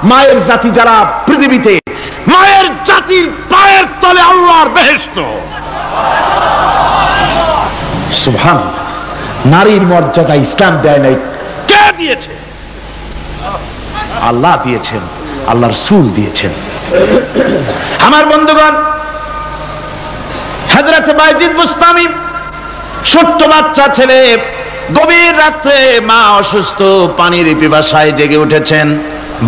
মায়ের জাতি যারা পৃথিবীতে, মায়ের জাতির পায়ের তলে আল্লাহর বেহেশত। সুবহানাল্লাহ। নারীর মর্যাদা ইসলাম দেয় নাই, কে দিয়েছে? আল্লাহ দিয়েছেন, আল্লাহ রাসূল দিয়েছেন। আমার বন্ধুগণ, হযরত বাইজিদ বুস্তামি ছোট্ট বাচ্চা ছেলে, গভীর রাত্রে মা অসুস্থ, পানির পিপাসায় জেগে উঠেছেন।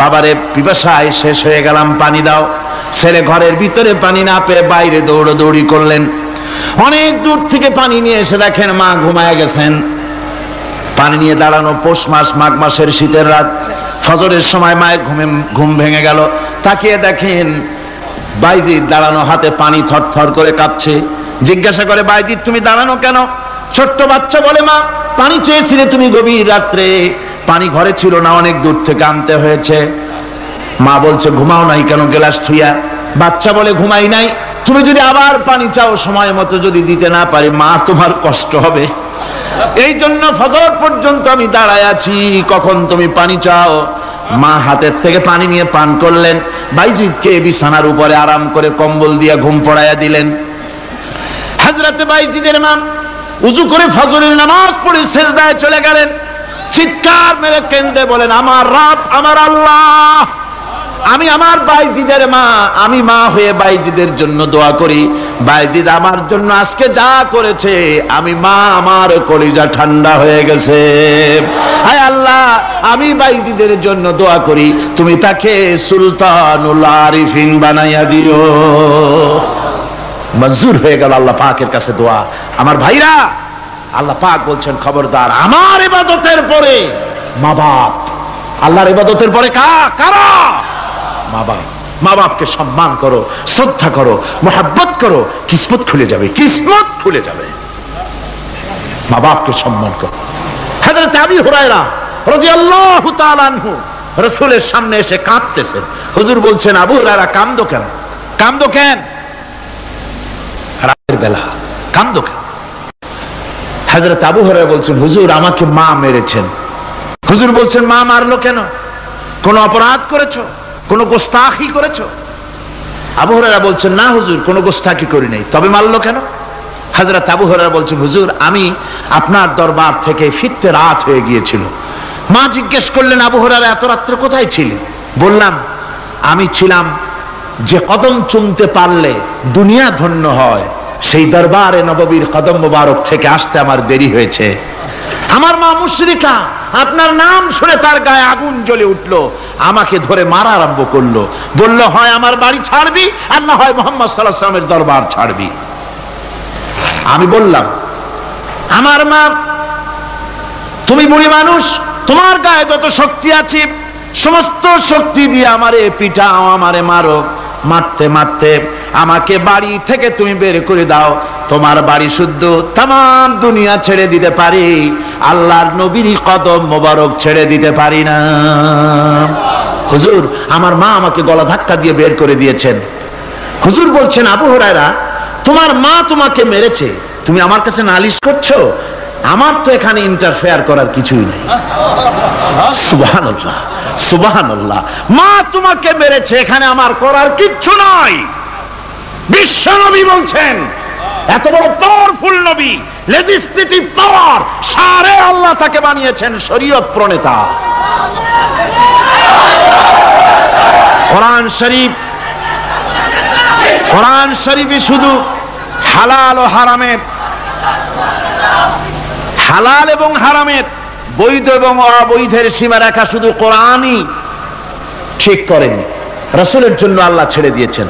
বাবারে পিপাসায় শেষ হয়ে গেলাম, পানি দাও। ছেলে ঘরের ভিতরে পানি না পেয়ে বাইরে দৌড়াদৌড়ি করলেন। অনেক দূর থেকে পানি নিয়ে এসে দেখেন মা ঘুমায় গেছেন। পানি নিয়ে দাঁড়ানো পৌষ মাস, মাঘ মাসের শীতের রাত, ফজরের সময় মায়ের ঘুম ভেঙে গেল। তাকিয়ে দেখেন বাইজিদ দাঁড়ানো, হাতে পানি থরথর করে কাঁপছে। জিজ্ঞাসা করে, বাইজিদ তুমি দাঁড়ানো কেন? ছোট্ট বাচ্চা বলে, মা পানি চেয়েছিলে তুমি গভীর রাত্রে, পানি ঘরে ছিল না, অনেক দূর থেকে আনতে হয়েছে। মা বলছে, ঘুমাও নাই কেন গ্লাস থুইয়া? বাচ্চা বলে, ঘুমাই নাই। তুমি যদি আবার পানি চাও, সময় মতো যদি দিতে না পারি, মা তোমার কষ্ট হবে। এই জন্য ফজর পর্যন্ত আমি দাঁড়ায় আছি, কখন তুমি পানি চাও। মা হাতের থেকে পানি নিয়ে পান করলেন। বাইজিদকে বিছানার উপরে আরাম করে কম্বল দিয়ে ঘুম পড়াইয়া দিলেন। হযরত বাইজিদের মা উযু করে ফজরের নামাজ পড়ে সিজদায় চলে গেলেন। চিৎকার মেরে কেঁদে বলেন, আমার রব, আমার আল্লাহ, আমি আমার বাইজিদের মা, আমি মা হয়ে বাইজিদের জন্য দোয়া করি। বাইজিদ আমার জন্য আজকে যা করেছে, আমি মা, আমার কলিজা ঠান্ডা হয়ে গেছে। হায় আল্লাহ, আমি বাইজিদের জন্য দোয়া করি, তুমি তাকে সুলতানুল আরিফিন বানাইয়া দিও। মঞ্জুর হয়ে গেল আল্লাহ পাকের কাছে দোয়া। আমার ভাইরা, আল্লাহ পাক বলছেন, খবরদার, আমার ইবাদতের পরে মা বাপ, আল্লাহর ইবাদতের পরে কারা? মা বাপ। মা বাপকে সম্মান করো, শ্রদ্ধা করো, মোহাব্বত করো, কিসমত খুলে যাবে, কিসমত খুলে যাবে। মা বাপকে সম্মান করো। হযরত আবু হুরায়রা রাদিয়াল্লাহু তাআলা আনহু রাসূলের সামনে এসে কাঁদতেছেন। হুজুর বলছেন, আবু হুরায়রা কাঁদো কেন? কাঁদো কেন? রাতের বেলা কাঁদো কেন? হযরত আবু হুরায়রা বলছেন, হুজুর আমাকে মা মেরেছেন। হুজুর বলছেন, মা মারলো কেন? কোন অপরাধ করেছো? কোন গোস্তাখি করেছো? আবু হুরায়রা বলছেন, না হুজুর, কোন গোস্তাখি করি নাই, তবে মারলো কেন? হযরত আবু হুরায়রা বলছেন, হুজুর আমি আপনার দরবার থেকে ফিরতে রাত হয়ে গিয়েছিল। মা জিজ্ঞেস করলেন, আবু হুরায়রা এত রাত্রে কোথায় ছিলে? বললাম, আমি ছিলাম যে কদম চুমতে পারলে দুনিয়া ধন্য হয়, সেই দরবারে নববীর কদম মোবারক থেকে আসতে আমার দেরি হয়েছে। আমার মা মুশরিকা, আপনার নাম শুনে তার গায়ে আগুন জ্বলে উঠলো, আমাকে ধরে মারা আরম্ভ করলো। বলল, হয় আমার বাড়ি ছাড়বি, আর না হয় মুহাম্মদ সাল্লাল্লাহু আলাইহি ওয়াসাল্লামের দরবার ছাড়বি। আমি বললাম, আমার মা, তুমি বুড়ি মানুষ, তোমার গায়ে যত শক্তি আছে সমস্ত শক্তি দিয়ে আমারে পিটাও, আমারে মারো। মারতে মারতে আমাকে বাড়ি থেকে তুমি বের করে দাও। তোমার বাড়ি শুদ্ধ, তাম দুনিয়া ছেড়ে দিতে পারি, আল্লাহর নবীর কদম মোবারক ছেড়ে দিতে পারি না। হুজুর, আমার মা আমাকে গলা ধাক্কা দিয়ে বের করে দিয়েছেন। হুজুর বলছেন, আবু হুরায়রা, তোমার মা তোমাকে মেরেছে, তুমি আমার কাছে নালিশ করছো? আমার তো এখানে ইন্টারফেয়ার করার কিছুই নেই। সুবহানাল্লাহ, সুবহানাল্লাহ। মা তোমাকে মেরেছে, এখানে আমার করার কিচ্ছু নাই। বিশ্ব নবী বলছেন, এত বড় পাওয়ারফুল নবী, লেজিসলেটিভ পাওয়ার, সারে আল্লাহ তাকে বানিয়েছেন শরীয়ত প্রণেতা। কোরআন শরীফ, কোরআন শরীফে শুধু হালাল ও হারামের, হালাল এবং হারামের, বৈধ এবং অবৈধের সীমারেখা শুধু কোরআনই ঠিক করেন, রাসূলের জন্য আল্লাহ ছেড়ে দিয়েছেন।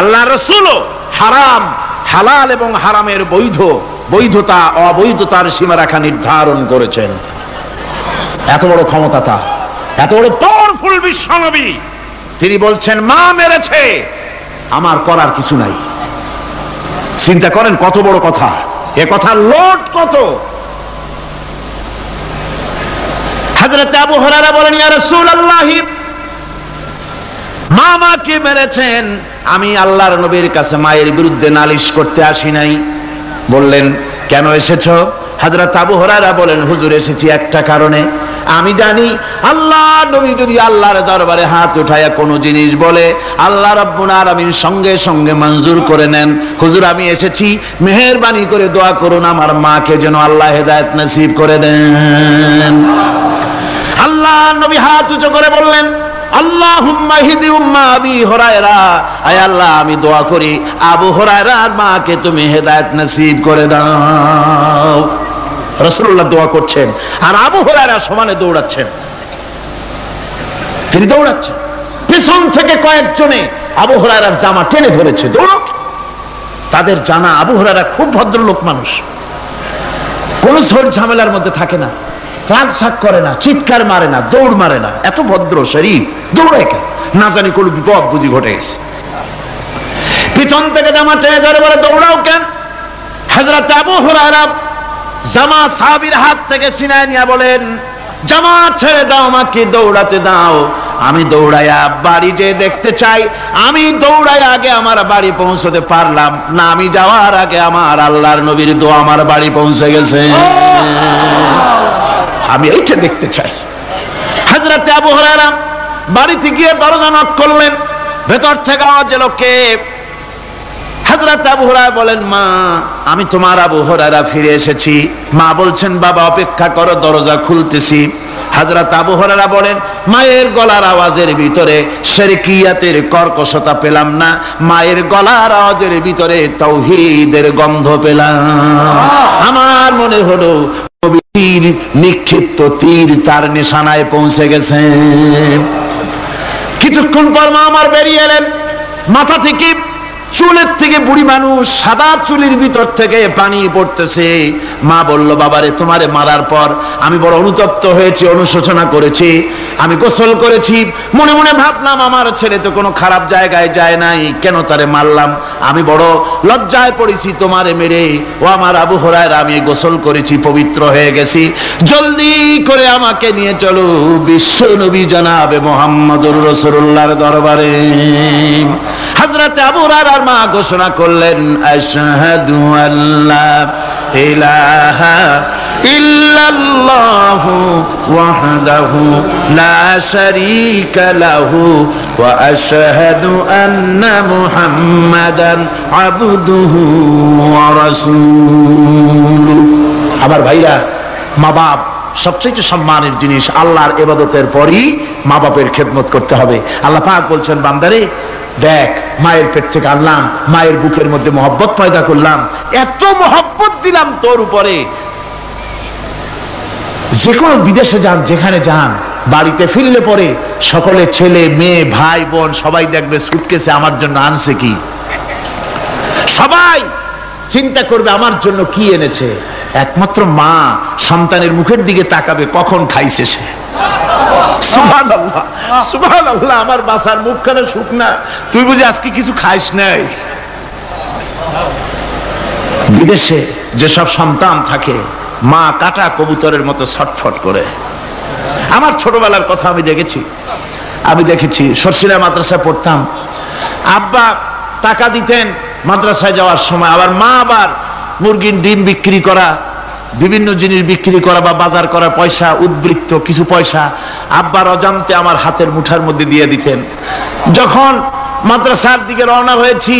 আল্লাহ রাসূলও হারাম, হালাল এবং হারামের বৈধতা অবৈধতার সীমারেখা নির্ধারণ করেছেন। এত বড় ক্ষমতা তার, এত বড় পাওয়ারফুল বিশ্বনবী, তিনি বলছেন, মা মেরেছে, আমার করার কিছু নাই। চিন্তা করেন কত বড় কথা, এ কথার লোড কত। হযরত আবু হুরায়রা বলেন, ইয়া রাসূলুল্লাহ, মা মাকে মেরেছেন, আমি আল্লাহর নবীর কাছে মায়ের বিরুদ্ধে নালিশ করতে আসি নাই। বললেন, কেন এসেছো? হযরত আবু হুরায়রা বলেন, হুজুর এসেছি একটা কারণে। আমি জানি আল্লাহ নবী যদি আল্লাহর দরবারে হাত উঠায়া কোনো জিনিস বলে, আল্লাহ রাব্বুল আলামিন সঙ্গে সঙ্গে মঞ্জুর করে নেন। হুজুর আমি এসেছি, মেহেরবানি করে দোয়া করুন আমার মাকে যেন আল্লাহ হেদায়েত নসিব করে দেন। আল্লাহ নবী হাত উঁচু করে বললেন, আল্লাহুম্মা হিদি উম্মা আবি হুরায়রা, আয় আল্লাহ আমি দোয়া করি আবু হুরায়রার মাকে তুমি হেদায়েত নসিব করে দাও। রাসূলুল্লাহ দোয়া করছেন আর আবু হুরায়রা সমানে দৌড়াচ্ছেন। তিনি দৌড়াচ্ছেন, পিছন থেকে কয়েকজনে আবু হুরায়রার জামা টেনে ধরেছে, দৌড়ো। তাদের জানা আবু হুরায়রা খুব ভদ্রলোক মানুষ, কোন ঝড় ঝামেলার মধ্যে থাকে না, রাগ শাক করে না, চিৎকার মারে না, দৌড় মারে না, এত ভদ্র শরীর, দৌড়ায় কেন? না জানি কোন বিপদ বুঝি ঘটে গেছে। পিছন থেকে জামা টেনে ধরে বলে, দৌড়াও কেন? হযরত আবু হুরায়রা জামা সাহাবীর হাত থেকে ছিনায় নিয়ে বলেন, জামা ছেড়ে দাও, আমাকে দৌড়াতে দাও। আমি দৌড়াইয়া বাড়ি যে দেখতে চাই, আমি দৌড়াই আগে আমার বাড়ি পৌঁছতে পারলাম না, আমি যাওয়ার আগে আমার আল্লাহর নবীর দোয়া আমার বাড়ি পৌঁছে গেছে, আমি এইটা দেখতে চাই। হযরত আবু হুরায়রা বাড়িতে গিয়ে দরজা নক করলেন, ভেতর থেকে আওয়াজ এলো, কে? হযরত আবু হুরায়রা বলেন, মা আমি তোমার আবু হুরায়রা ফিরে এসেছি। মা বলছেন, বাবা অপেক্ষা করো, দরজা খুলতেছি। হযরত আবু হুরায়রা বলেন, মায়ের গলার আওয়াজের ভিতরে শিরকিয়াতের কর্কশতা পেলাম না, মায়ের গলার আওয়াজের ভিতরে তাওহীদের গন্ধ পেলাম। আমার মনে হলো তীর নিক্ষিপ্ত তীর তার নিশানায় পৌঁছে গেছে। কিছুক্ষণ পর মা আমার বেরিয়ে এলেন, মাথা থেকে চুলের থেকে বুড়ি মানুষ, সাদা চুলের ভিতর থেকে পানি পড়তেছে। মা বলল, বাবারে তোমারে মারার পর আমি বড় অনুতপ্ত হয়েছি, অনুশোচনা করেছি, আমি গোসল করেছি, মনে মনে ভাবলাম আমার ছেলে তো কোনো খারাপ জায়গায় যায় নাই, কেন তারে মারলাম? আমি বড় লজ্জায় পড়েছি তোমারে মেরে। ও আমার আবু হুরায়রা, আমি গোসল করেছি, পবিত্র হয়ে গেছি, জলদি করে আমাকে নিয়ে চলো বিশ্ব নবী জনাবে মুহাম্মদুর রাসূলুল্লাহর দরবারে। হযরত আবু হুরায়রার মা ঘোষণা করলেন, আশহাদু আল্লা ইলাহা ইল্লাল্লাহু ওয়াহদাহু লা শারীকা লাহু ওয়া আশহাদু আন্না মুহাম্মাদান আবদুহু ওয়া রাসূলুহু। আমার ভাইরা, মা বাপ সবচেয়ে সম্মানের জিনিস। আল্লাহর ইবাদতের পরই মা বাপের খেদমত করতে হবে। আল্লাহ পাক বলছেন, বান্দারে দেখ, মায়ের পেট থেকে আনলাম, মায়ের বুকের মধ্যে মহব্বত পয়দা করলাম, এত মহব্বত দিলাম তোর উপরে, যে কোনো বিদেশে যান, যেখানে যান, বাড়িতে ফিরলে পরে সকলে ছেলে মেয়ে ভাই বোন সবাই দেখবে সুটকেসে আমার জন্য আনছে কি, সবাই চিন্তা করবে আমার জন্য কি এনেছে। একমাত্র মা সন্তানের মুখের দিকে তাকাবে কখন খাইছে সে। সুবহানাল্লাহ, সুবহানাল্লাহ, আমার বাসার মুখখানা শুকনা, তুই বুঝি আজকে কিছু খাইস নাই। বিদেশে যেসব সন্তান থাকে, মা কাটা কবুতরের মতো ছটফট করে। আমার ছোটবেলার কথা আমি দেখেছি, সরসিনা মাদ্রাসায় পড়তাম, আব্বা টাকা দিতেন মাদ্রাসায় যাওয়ার সময়, আবার মা আবার মুরগির ডিম বিক্রি করা, বিভিন্ন জিনিস বিক্রি করা বা বাজার করা পয়সা, উদ্বৃত্ত কিছু পয়সা আব্বার অজান্তে আমার হাতের মুঠার মধ্যে দিয়ে দিতেন। যখন মাদ্রাসার দিকে রওনা হয়েছি,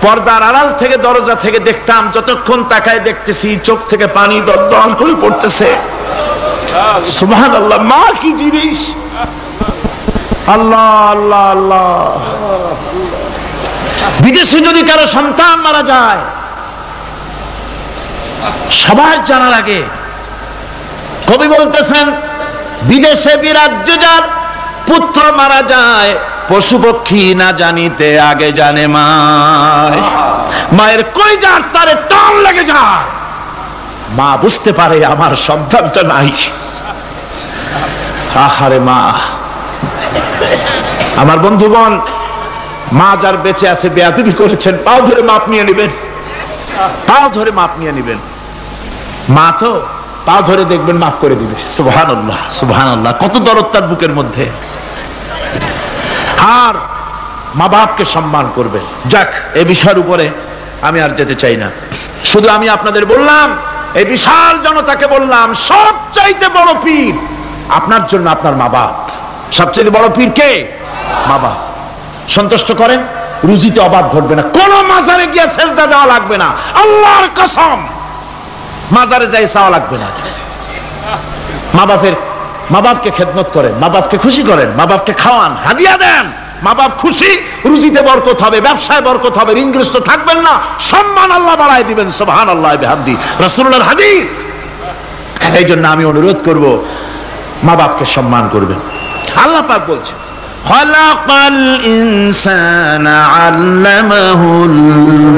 পর্দার আড়াল থেকে দরজা থেকে দেখতাম, যতক্ষণ তাকায় দেখতেছি চোখ থেকে পানি দরদর করে পড়তেছে। সুবহানাল্লাহ, মা কি জিনিস! আল্লাহ আল্লাহ আল্লাহ। বিদেশে যদি কারো সন্তান মারা যায়, সবার জানার আগে কবি বলতেছেন, বিদেশে বিরাজ্য যার পুত্র মারা যায়, পশু পক্ষী না জানিতে আগে জানে মায়। মায়ের কলিজার তারে টান লেগে যায়, মা বুঝতে পারে আমার সন্তানটা নাই। আহারে মা! আমার বন্ধুগণ, মা যার বেঁচে আছে বেয়াদবি করেছেন, পাও ধরে মাপ নিয়ে নেবেন, পাও ধরে মাপ নিয়ে নেবেন। মা তো পাও ধরে দেখবেন মাফ করে দিবে। সুবহানাল্লাহ, সুবহানাল্লাহ, কত দরদ তার বুকের মধ্যে। আর মা বাপকে সম্মান করবেন। যাক, এই বিষয়ের উপরে আমি আর যেতে চাই না, শুধু আমি আপনাদের বললাম এই বিশাল জনতাকে বললাম, সবচাইতে বড় পীর আপনার জন্য আপনার মা বাপ। সবচেয়ে বড় পীর কে? মা বাপ। সন্তুষ্ট করেন, রুজিতে অভাব ঘটবে না, কোন মাজারে গিয়ে সেজদা দেওয়া লাগবে না, আল্লাহর কসম মাজারে যাই চাওয়া লাগবে না। মা বাপকে খেদমত করেন, মা বাপকে খুশি করেন, মা বাপকে খাওয়ান, হাদিয়া দেন, মা বাপ খুশি, রুজিতে বরকত হবে, ব্যবসায় বরকত হবে, ঋণগ্রস্ত থাকবেন না, সম্মান আল্লাহ বাড়ায় দিবেন। সুবহানাল্লাহ বিহামদি, রাসূলুল্লাহর হাদিস। এই জন্য আমি অনুরোধ করব, মা বাপকে সম্মান করবেন। আল্লাহ পাক বলছেন, খালাকাল ইনসানা আল্লামাহুল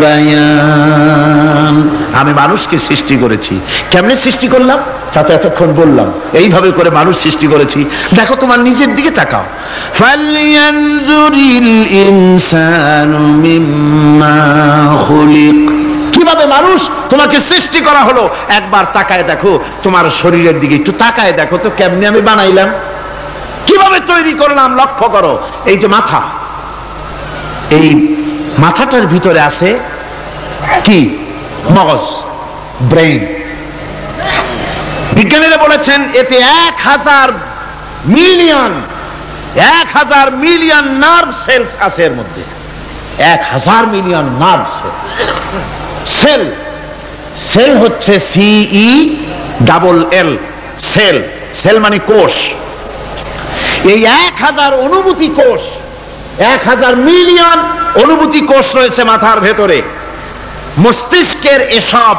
বায়ান। আমি মানুষকে সৃষ্টি করেছি। কেমনে সৃষ্টি করলাম তা তো এতক্ষণ বললাম। এইভাবে করে মানুষ সৃষ্টি করেছি। দেখো তোমার নিজের দিকে তাকাও। ফালয়ানজুরিল ইনসানু মিম্মা খুলিক। কিভাবে মানুষ তোমাকে সৃষ্টি করা হলো, একবার তাকায় দেখো, তোমার শরীরের দিকে একটু তাকায় দেখো তো কেমনে আমি বানাইলাম, কিভাবে তৈরি করলাম, লক্ষ্য করো। এই যে মাথা, এই মাথাটার ভিতরে আছে কি? মগজ, ব্রেইন। বিজ্ঞানীরা বলেছেন এতে 1000 মিলিয়ন নার্ভ সেলস আছে এর মধ্যে। 1000 মিলিয়ন নার্ভ সেল। সেল হচ্ছে CELL, সেল। সেল মানে কোষ। এই 1000 অনুভূতি কোষ, 1000 মিলিয়ন অনুভূতি কোষ রয়েছে মাথার ভেতরে। মস্তিষ্কের এসব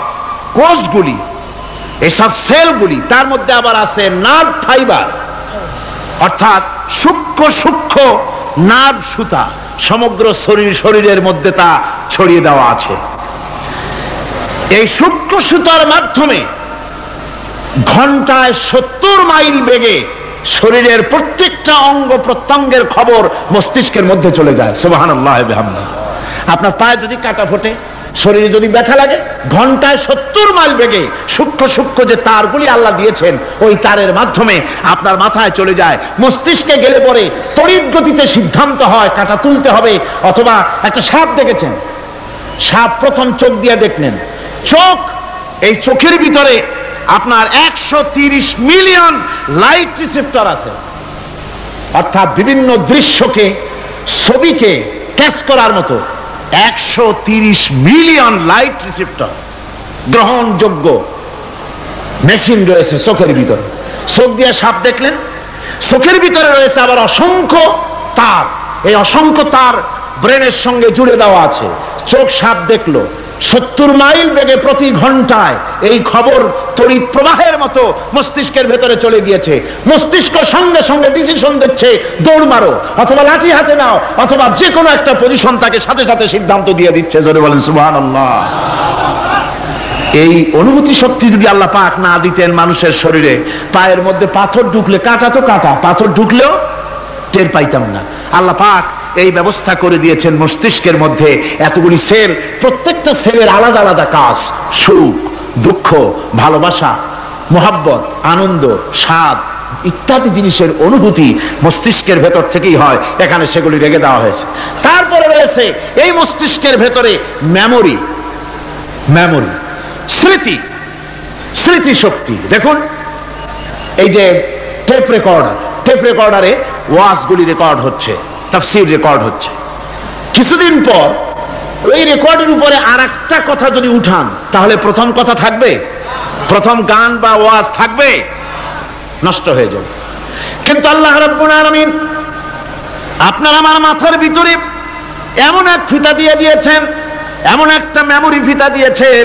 কোষগুলি, এসব সেলগুলি, তার মধ্যে আবার আছে নার্ভ ফাইবার, অর্থাৎ সূক্ষ্ম নার্ভ সুতা, সমগ্র শরীরের মধ্যে তা ছড়িয়ে দেওয়া আছে। এই সূক্ষ্ম সুতার মাধ্যমে ঘন্টায় 70 মাইল বেগে শরীরের প্রত্যেকটা অঙ্গ প্রত্যঙ্গের খবর মস্তিষ্কের মধ্যে চলে যায়। সুবহানাল্লাহ বিহামদিহি। আপনার পায়ে যদি কাটা ফোটে, শরীরে যদি ব্যথা লাগে, ঘন্টায় 70 মাইল বেগে সূক্ষ্ম যে তারগুলি আল্লাহ দিয়েছেন, ওই তারের মাধ্যমে আপনার মাথায় চলে যায়। মস্তিষ্কে গেলে পরে তড়িৎ গতিতে সিদ্ধান্ত হয় কাটা তুলতে হবে। অথবা একটা সাপ দেখেছেন, সাপ প্রথম চোখ দিয়ে দেখলেন, চোখ, এই চোখের ভিতরে আপনার 130 মিলিয়ন লাইট রিসেপ্টর আছে, অর্থাৎ বিভিন্ন দৃশ্যকে, ছবিকে ক্যাচ করার মতো 130 মিলিয়ন লাইট রিসেপ্টর গ্রহণযোগ্য মেশিন রয়েছে চোখের ভিতরে। চোখ দিয়ে সাপ দেখলেন, চোখের ভিতরে রয়েছে আবার অসংখ্য তার। এই অসংখ্য তার ব্রেনের সঙ্গে জুড়ে দেওয়া আছে। চোখ সাপ দেখলো, 70 মাইল বেগে প্রতি ঘন্টায় এই খবর তড়িৎ প্রবাহের মতো মস্তিষ্কের ভেতরে চলে গিয়েছে। মস্তিষ্ক সঙ্গে সঙ্গে ডিসিশন দিচ্ছে, দৌড় মারো, অথবা লাঠি হাতে নাও, অথবা যে কোনো একটা পজিশন তাকে সাথে সাথে সিদ্ধান্ত দিয়ে দিচ্ছে। জোরে বলেন সুবহানাল্লাহ। এই অনুভূতি শক্তি যদি আল্লাহ পাক না দিতেন মানুষের শরীরে, পায়ের মধ্যে পাথর ঢুকলে, কাটা তো কাটা, পাথর ঢুকলেও টের পাইতাম না। আল্লাহ পাক এই ব্যবস্থা করে দিয়েছেন মস্তিষ্কের মধ্যে এতগুলি সেল, প্রত্যেকটা সেলের আলাদা আলাদা কাজ। সুখ, দুঃখ, ভালোবাসা, মোহাব্বত, আনন্দ, স্বাদ ইত্যাদি জিনিসের অনুভূতি মস্তিষ্কের ভেতর থেকেই হয়। এখানে সেগুলি রেখে দেওয়া হয়েছে। তারপরে রয়েছে এই মস্তিষ্কের ভেতরে মেমোরি, স্মৃতি শক্তি। দেখুন, এই যে টেপ রেকর্ডারে ওয়াজগুলি রেকর্ড হচ্ছে, তাফসীর রেকর্ড হচ্ছে। কিছুদিন পর ওই রেকর্ডের উপরে আরেকটা কথা যদি উঠান, তাহলে প্রথম কথা থাকবে? প্রথম গান বা ওয়াজ থাকবে? নষ্ট হয়ে যাবে। কিন্তু আল্লাহ রাব্বুল আলামিন আপনার আমার মাথার ভিতরে এমন এক ফিতা দিয়ে দিয়েছেন, এমন একটা মেমোরি ফিতা দিয়েছেন,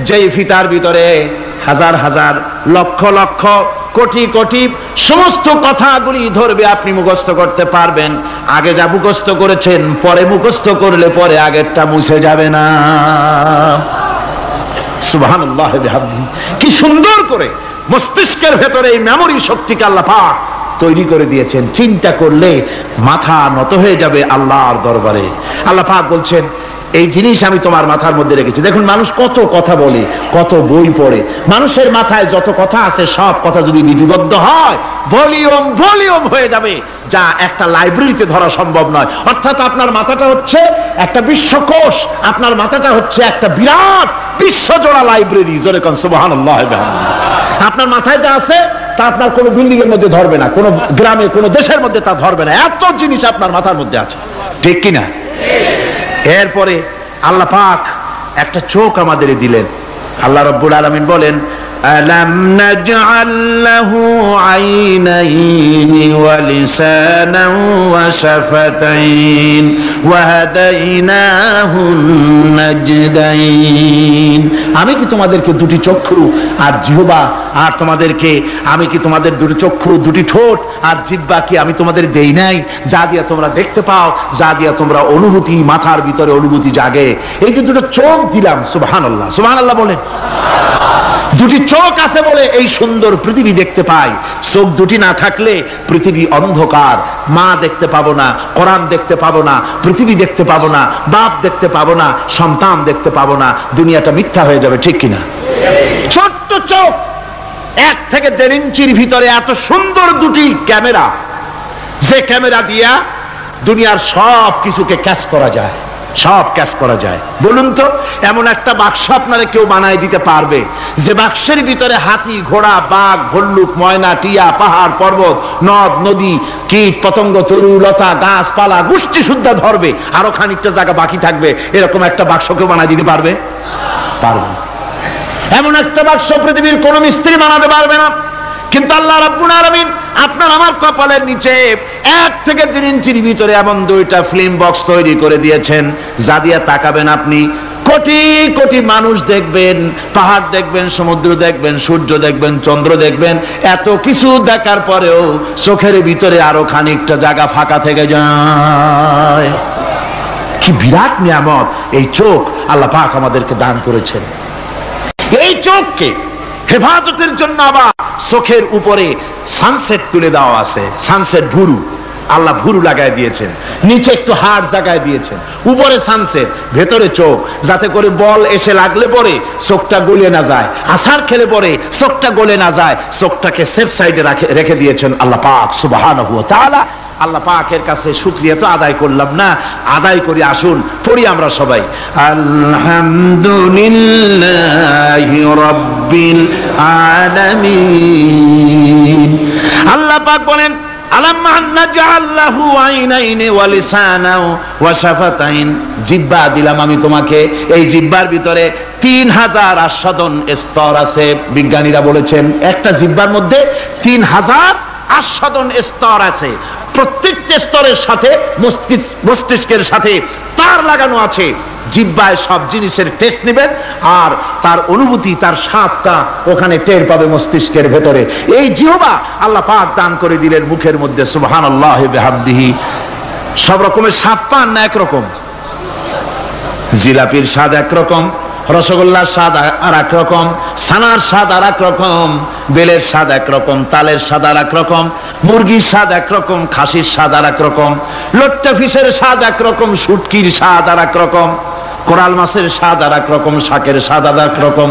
যেই ফিতার ভিতরে হাজার হাজার, লক্ষ লক্ষ, কোটি কোটি সমস্ত কথাগুলি ধরবে, আপনি মুখস্থ করতে পারবেন। আগে যা মুখস্থ করেছেন, পরে মুখস্থ করলে পরে আগেরটা মুছে যাবে না। সুবহানাল্লাহ বিহামদিহি। কি সুন্দর করে মস্তিষ্কের ভেতরে এই মেমোরি শক্তিকে আল্লাহ পাক তৈরি করে দিয়েছেন। চিন্তা করলে মাথা নত হয়ে যাবে আল্লাহর দরবারে। আল্লাহ পাক বলছেন, এই জিনিস আমি তোমার মাথার মধ্যে রেখেছি। দেখুন, মানুষ কত কথা বলে, কত বই পড়ে, মানুষের মাথায় যত কথা আছে সব কথা যদি লিপিবদ্ধ হয়, ভলিউম হয়ে যাবে, যা একটা লাইব্রেরিতে ধরা সম্ভব নয়। অর্থাৎ আপনার মাথাটা হচ্ছে একটা বিশ্বকোষ, আপনার মাথাটা হচ্ছে একটা বিরাট বিশ্বজোড়া লাইব্রেরি। জোরে কোন সুবহানাল্লাহ। আপনার মাথায় যা আছে তা আপনার কোনো বিল্ডিং এর মধ্যে ধরবে না, কোনো গ্রামে কোনো দেশের মধ্যে তা ধরবে না, এত জিনিস আপনার মাথার মধ্যে আছে, ঠিক কিনা? এরপরে আল্লাহ পাক একটা চোখ আমাদের দিলেন। আল্লাহ রাব্বুল আলামিন বলেন, আলাম নাজআল লাহু আইনাইনি ওয়া লিসানান ওয়া শাফাতাইন ওয়া হাদাইনাহু নাজদাইন। আমি কি তোমাদেরকে দুটি চক্ষু আর জিহ্বা, আর তোমাদেরকে আমি কি তোমাদের দুটি চক্ষু, দুটি ঠোঁট আর জিহ্বা কি আমি তোমাদের দেই নাই, যা দিয়া তোমরা দেখতে পাও, যা দিয়া তোমরা অনুভূতি, মাথার ভিতরে অনুভূতি জাগে। এই যে দুটো চোখ দিলাম, সুবহানাল্লাহ, সুবহানাল্লাহ বলেন। দুটি চোখ আছে বলে এই সুন্দর পৃথিবী দেখতে পাই। চোখ দুটি না থাকলে পৃথিবী অন্ধকার, মা দেখতে পাবো না, কোরআন দেখতে পাবো না, পৃথিবী দেখতে পাবো না, বাপ দেখতে পাবো না, সন্তান দেখতে পাবো না, দুনিয়াটা মিথ্যা হয়ে যাবে, ঠিক কিনা? ছোট্ট চোখ, 1 থেকে 1.5 ইঞ্চির ভিতরে এত সুন্দর দুটি ক্যামেরা, যে ক্যামেরা দিয়া দুনিয়ার সব কিছুকে ক্যাচ করা যায়, সব ক্যাচ করা যায়। বলুন তো, এমন একটা বাক্স আপনারা কেউ বানায় দিতে পারবে যে বাক্সের ভিতরে হাতি, ঘোড়া, বাঘ, ভল্লুক, ময়না, টিয়া, পাহাড়, পর্বত, নদ, নদী, কীট, পতঙ্গ, তরু, লতা, গাছপালা, গোষ্ঠী সুদ্ধা ধরবে, আরো খানিকটা জায়গা বাকি থাকবে, এরকম একটা বাক্স কেউ বানায় দিতে পারবে? পারবে না। এমন একটা বাক্স পৃথিবীর কোন মিস্ত্রি বানাতে পারবে না। কিন্তু আল্লাহ রাব্বুল আলামিন আপনার আমার কপালের নিচে 1 থেকে 1.5 ইঞ্চির ভিতরে এমন 2টা ফিল্ম বক্স তৈরি করে দিয়েছেন, যা দিয়ে তাকাবেন আপনি কোটি কোটি মানুষ দেখবেন, পাহাড় দেখবেন, সমুদ্র দেখবেন, সূর্য দেখবেন, চন্দ্র দেখবেন। এত কিছু দেখার পরেও চোখের ভিতরে আরো খানিকটা জায়গা ফাঁকা থেকে যায়। কি বিরাট নিয়ামত এই চোখ আল্লাহ পাক আমাদেরকে দান করেছেন। এই চোখকে হেফাজতের জন্য আবার চোখের উপরে সানসেট তুলে দেওয়া আছে, সানসেট ভুরু, আল্লাহ ভুরু লাগায় দিয়েছেন, নিচে একটু হাড় জায়গায় দিয়েছেন, উপরে সানসেট, ভেতরে চোখ, যাতে করে বল এসে লাগলে পরে চোখটা গলে না যায়, আছাড় খেলে পরে চোখটা গলে না যায়, চোখটাকে সেফ সাইডে রেখে দিয়েছেন আল্লাহ পাক সুবহানাহু ওয়া তাআলা। আল্লাহ পাকের কাছে শুকরিয়া তো আদায় করলাম না, আদায় করি। আসুন পড়ি আমরা সবাই, আলহামদুলিল্লাহি রাব্বিল আলামিন। আল্লাহ পাক বলেন, আলাম নাজআল লাহু আইনাইনি ওয়া লিসানান ওয়া শাফাতাইন। জিহ্বা দিলাম আমি তোমাকে, এই জিহ্বার ভিতরে 3000 আস্বাদন স্তর আছে। বিজ্ঞানীরা বলেছেন একটা জিহ্বার মধ্যে 3000 আস্বাদন স্তর আছে। প্রত্যেকটা স্তরের সাথে মস্তিষ্কের সাথে তার লাগানো আছে। জিহ্বায় সব জিনিসের টেস্ট নেবেন আর তার অনুভূতি, তার স্বাদটা ওখানে টের পাবে মস্তিষ্কের ভেতরে। এই জিহ্বা আল্লাহ পাক দান করে দিলেন মুখের মধ্যে, সুবহানাল্লাহি বিহামদিহি। সব রকমের স্বাদ পান না একরকম? জিলাপির স্বাদ একরকম, রসগোল্লার স্বাদ আর এক রকম, ছানার স্বাদ আর এক রকম, বেলের স্বাদ একরকম, তালের স্বাদ আর এক রকম, মুরগির স্বাদ একরকম, খাসির স্বাদ আর এক রকম, লট্টা ফিশের স্বাদ একরকম, শুটকির স্বাদ আর এক রকম, কোরাল মাছের স্বাদ আর এক রকম, শাকের স্বাদ আর এক রকম।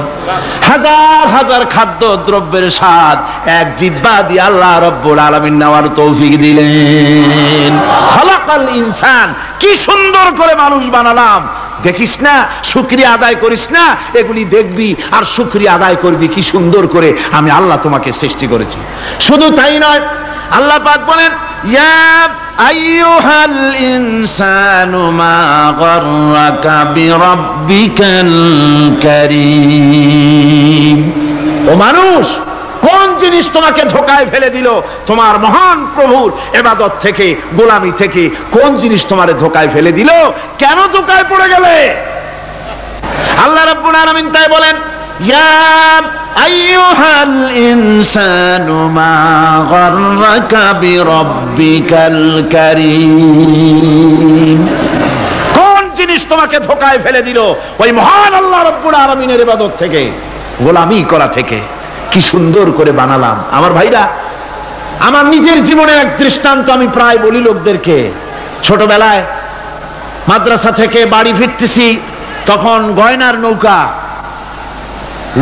হাজার হাজার খাদ্য দ্রব্যের স্বাদ এক জিহ্বা দিয়ে আল্লাহ রাব্বুল আলামিন নেওয়ার তৌফিক দিলেন। খালাকাল ইনসান, কি সুন্দর করে মানুষ বানালাম। দেখিস না, শুকরিয়া আদায় করিস না, এগুলি দেখবি আর শুকরিয়া আদায় করবি কি সুন্দর করে আমি আল্লাহ তোমাকে সৃষ্টি করেছি। শুধু তাই নয়, আল্লাহ পাক বলেন, ইয়া আইয়ুহাল ইনসানু মা গাররাকা বিরাব্বিকাল কারীম। ও মানুষ, কোন জিনিস তোমাকে ধোঁকায় ফেলে দিল? তোমার মহান প্রভুর ইবাদত থেকে, গোলামি থেকে কোন জিনিস তোমারে ধোঁকায় ফেলে দিল? কেন ধোঁকায় পড়ে গেলে? আল্লাহ রাব্বুল আলামিন তাই বলেন, ইয়া আইয়ুহাল ইনসানু মা গাররাকা বিরাব্বিকাল কারীম। কোন জিনিস তোমাকে ধোঁকায় ফেলে দিল? ওই মহান আল্লাহ রাব্বুল আলামিনের ইবাদত থেকে, গোলামি করা থেকে। কি সুন্দর করে বানালাম। আমার ভাইরা, আমার নিজের জীবনে এক দৃষ্টান্ত আমি প্রায় বলি লোকদেরকে। ছোটবেলায় মাদ্রাসা থেকে বাড়ি ফিরতেছি, তখন গয়নার নৌকা,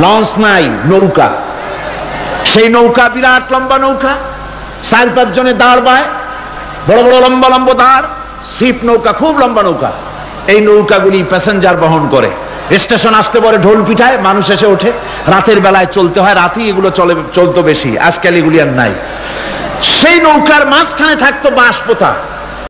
লঞ্চ নাই, নৌকা। সেই নৌকা বিরাট লম্বা নৌকা, 4-5 জনে দাঁড় বায়, বড় বড় লম্বা লম্বা দাঁড়, ছিপ নৌকা, খুব লম্বা নৌকা। এই নৌকাগুলি প্যাসেঞ্জার বহন করে। স্টেশন আসতে পরে ঢোল পিঠায় মানুষ এসে ওঠে, রাতের বেলায় চলতে হয়, রাতেই এগুলো চলতো বেশি, আজকাল এগুলি আর নাই। সেই নৌকার মাঝখানে থাকতো বাঁশ পোতা।